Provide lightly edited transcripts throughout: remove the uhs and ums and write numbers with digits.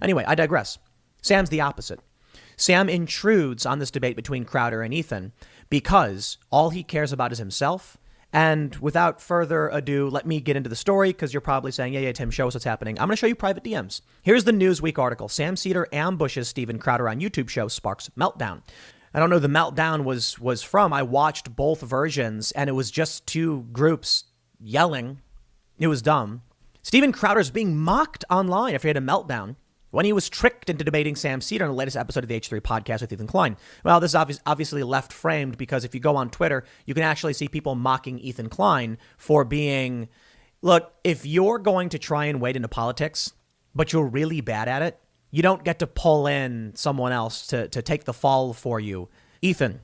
Anyway, I digress. Sam's the opposite. Sam intrudes on this debate between Crowder and Ethan because all he cares about is himself. And without further ado, let me get into the story, because you're probably saying, yeah, Tim, show us what's happening. I'm going to show you private DMs. Here's the Newsweek article. Sam SEDER ambushes Steven Crowder on YouTube show, sparks meltdown. I don't know who the meltdown was from. I watched both versions, and it was just two groups yelling. It was dumb. Steven Crowder's being mocked online after he had a meltdown when he was tricked into debating Sam SEDER in the latest episode of the H3 podcast with Ethan Klein. Well, this is obviously left framed, because if you go on Twitter, you can actually see people mocking Ethan Klein for being, look, if you're going to try and wade into politics, but you're really bad at it, you don't get to pull in someone else to take the fall for you. Ethan,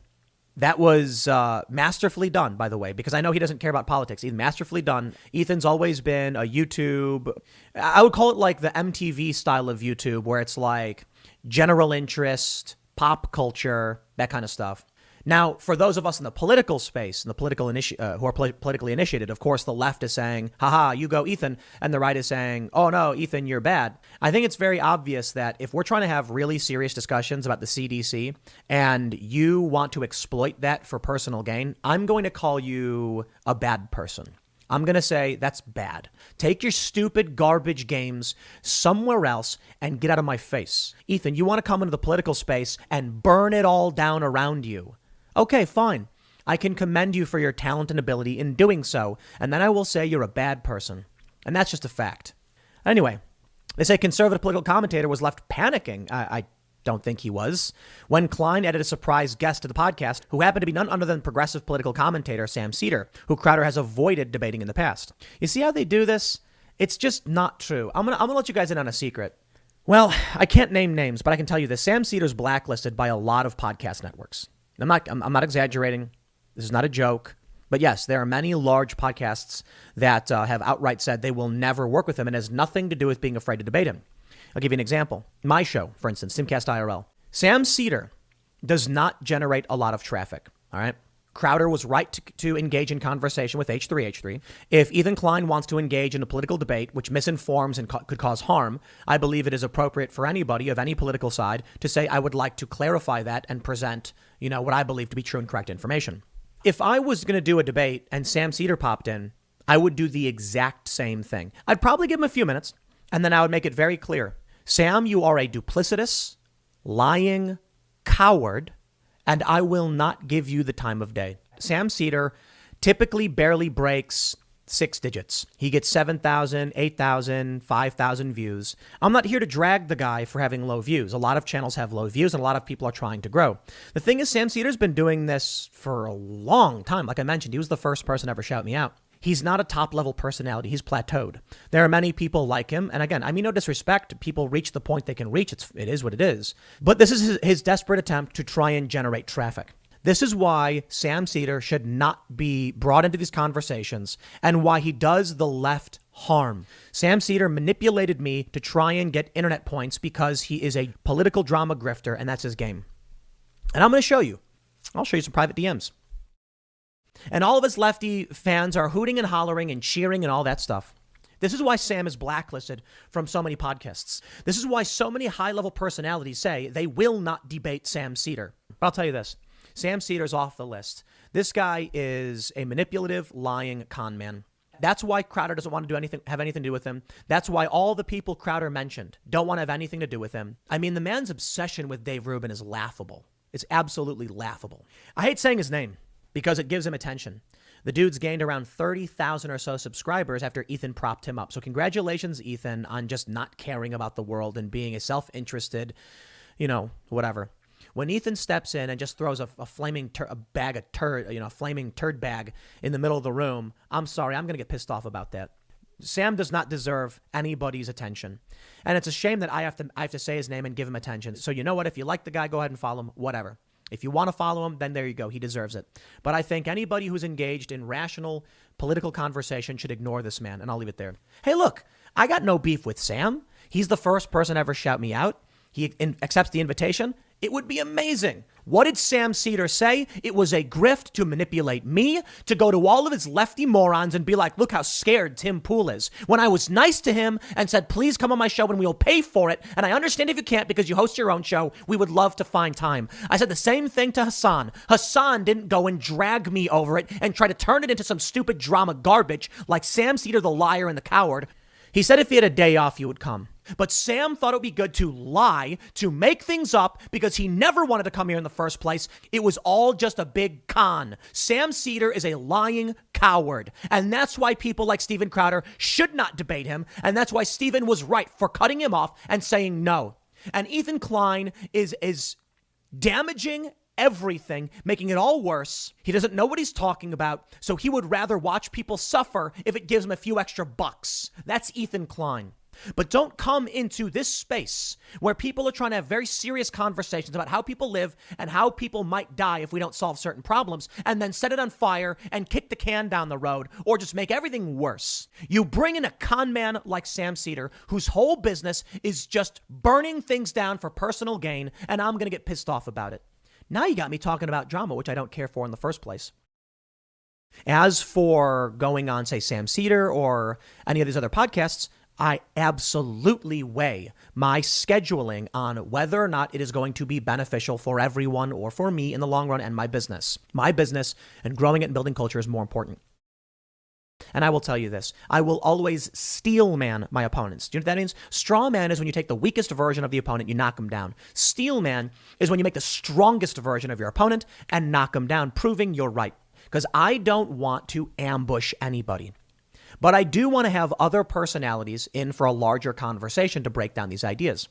that was masterfully done, by the way, because I know he doesn't care about politics. Ethan, masterfully done. Ethan's always been a YouTube, I would call it like the MTV style of YouTube, where it's like general interest, pop culture, that kind of stuff. Now, for those of us in the political space, and the political who are politically initiated, of course, the left is saying, haha, you go, Ethan. And the right is saying, oh, no, Ethan, you're bad. I think it's very obvious that if we're trying to have really serious discussions about the CDC and you want to exploit that for personal gain, I'm going to call you a bad person. I'm going to say that's bad. Take your stupid garbage games somewhere else and get out of my face. Ethan, you want to come into the political space and burn it all down around you. Okay, fine. I can commend you for your talent and ability in doing so, and then I will say you're a bad person. And that's just a fact. Anyway, they say conservative political commentator was left panicking. I don't think he was. When Klein added a surprise guest to the podcast, who happened to be none other than progressive political commentator Sam SEDER, who Crowder has avoided debating in the past. You see how they do this? It's just not true. I'm gonna let you guys in on a secret. Well, I can't name names, but I can tell you this. Sam SEDER's blacklisted by a lot of podcast networks. I'm not exaggerating. This is not a joke. But yes, there are many large podcasts that have outright said they will never work with him, and it has nothing to do with being afraid to debate him. I'll give you an example. My show, for instance, Simcast IRL. Sam SEDER does not generate a lot of traffic. All right. Crowder was right to engage in conversation with H3H3. If Ethan Klein wants to engage in a political debate which misinforms and could cause harm, I believe it is appropriate for anybody of any political side to say, I would like to clarify that and present, what I believe to be true and correct information. If I was going to do a debate and Sam SEDER popped in, I would do the exact same thing. I'd probably give him a few minutes, and then I would make it very clear. Sam, you are a duplicitous, lying coward, and I will not give you the time of day. Sam SEDER typically barely breaks 6 digits. He gets 7,000, 8,000, 5,000 views. I'm not here to drag the guy for having low views. A lot of channels have low views, and a lot of people are trying to grow. The thing is, Sam SEDER's been doing this for a long time. Like I mentioned, he was the first person to ever shout me out. He's not a top-level personality. He's plateaued. There are many people like him. And again, I mean no disrespect. People reach the point they can reach. It is what it is. But this is his desperate attempt to try and generate traffic. This is why Sam SEDER should not be brought into these conversations and why he does the left harm. Sam SEDER manipulated me to try and get internet points because he is a political drama grifter, and that's his game. And I'm going to show you. I'll show you some private DMs. And all of his lefty fans are hooting and hollering and cheering and all that stuff. This is why Sam is blacklisted from so many podcasts. This is why so many high-level personalities say they will not debate Sam SEDER. But I'll tell you this. Sam SEDER's off the list. This guy is a manipulative, lying con man. That's why Crowder doesn't want to have anything to do with him. That's why all the people Crowder mentioned don't want to have anything to do with him. I mean, the man's obsession with Dave Rubin is laughable. It's absolutely laughable. I hate saying his name because it gives him attention. The dude's gained around 30,000 or so subscribers after Ethan propped him up. So congratulations, Ethan, on just not caring about the world and being a self-interested, whatever. When Ethan steps in and just throws a flaming turd bag in the middle of the room, I'm sorry, I'm going to get pissed off about that. Sam does not deserve anybody's attention. And it's a shame that I have to say his name and give him attention. So you know what? If you like the guy, go ahead and follow him, whatever. If you want to follow him, then there you go. He deserves it. But I think anybody who's engaged in rational political conversation should ignore this man, and I'll leave it there. Hey, look, I got no beef with Sam. He's the first person to ever shout me out. He accepts the invitation. It would be amazing. What did Sam SEDER say? It was a grift to manipulate me, to go to all of his lefty morons and be like, look how scared Tim Pool is. When I was nice to him and said, please come on my show and we'll pay for it. And I understand if you can't because you host your own show, we would love to find time. I said the same thing to Hassan. Hassan didn't go and drag me over it and try to turn it into some stupid drama garbage like Sam SEDER, the liar and the coward. He said if he had a day off, you would come. But Sam thought it would be good to lie, to make things up, because he never wanted to come here in the first place. It was all just a big con. Sam SEDER is a lying coward. And that's why people like Steven Crowder should not debate him. And that's why Steven was right for cutting him off and saying no. And Ethan Klein is damaging everything, making it all worse. He doesn't know what he's talking about, so he would rather watch people suffer if it gives him a few extra bucks. That's Ethan Klein. But don't come into this space where people are trying to have very serious conversations about how people live and how people might die if we don't solve certain problems, and then set it on fire and kick the can down the road or just make everything worse. You bring in a con man like Sam SEDER, whose whole business is just burning things down for personal gain, and I'm going to get pissed off about it. Now you got me talking about drama, which I don't care for in the first place. As for going on, say, Sam SEDER or any of these other podcasts, I absolutely weigh my scheduling on whether or not it is going to be beneficial for everyone or for me in the long run and my business. My business and growing it and building culture is more important. And I will tell you this, I will always steel man my opponents. Do you know what that means? Straw man is when you take the weakest version of the opponent, you knock them down. Steel man is when you make the strongest version of your opponent and knock them down, proving you're right. Because I don't want to ambush anybody. But I do want to have other personalities in for a larger conversation to break down these ideas.